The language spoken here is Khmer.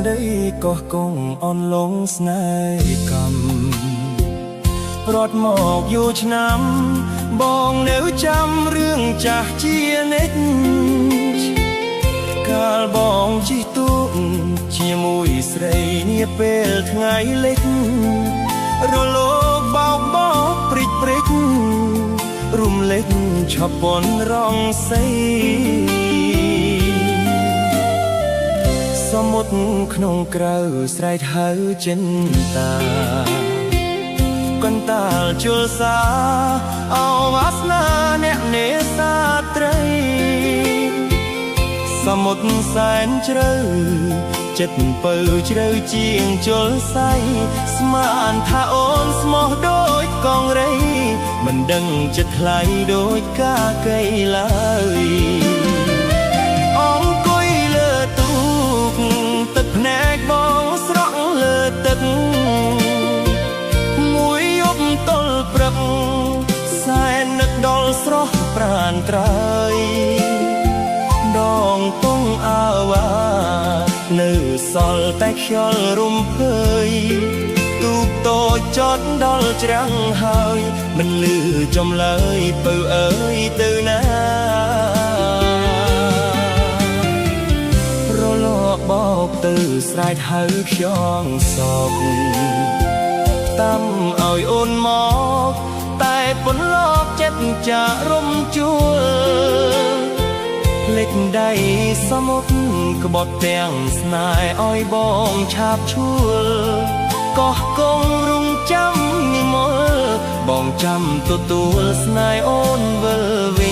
ដីក៏គង់អនលងស្នេហ៍កម្មរត់មកយូរឆ្នាំបងនៅចាំរឿងចាស់ជានិច្ចកាលបងជិះទូកជាមួយស្រីនាពេលថ្ងៃលិចរលកបោកបោកព្រិចព្រិចរំលេចឆពន់រងសីសមុទ្រក្នុងក្រៅស្រែកហៅចិនតាកន្តាលជលសាអវាសនាអ្នកនេសាត្រីសមុទ្រសែនជ្រៅចិត្តពៅជ្រៅជាងជលសៃស្មានថាអូនស្មោះដូចកងរៃមិនដឹងចិត្តថ្លៃដូចកាកៃឡើយអង្គុយលើទូកទឹកភ្នែកបងស្រក់លើទឹកមួយយប់ទល់ព្រឹកសែននឹកដល់ស្រស់ប្រានត្រើយដងពងអាវ៉ានៅសល់តែខ្យល់រំភើយទូកតូចចតដល់ច្រាំងហើយមិនលឺចំឡើយពៅអើយទៅណារលកបោកទៅស្រែកហៅខ្យងសោកតាមឲ្យអូនមកតែពន្លកចិត្តចារំជួលលេចដៃសមុទ្រក្បត់ទាំងស្នេហ៍ឲ្យបងឆាបឈួលកោះកងរងចាំនិមលបងចាំទទួលស្នេហ៍អូនវិលវិញ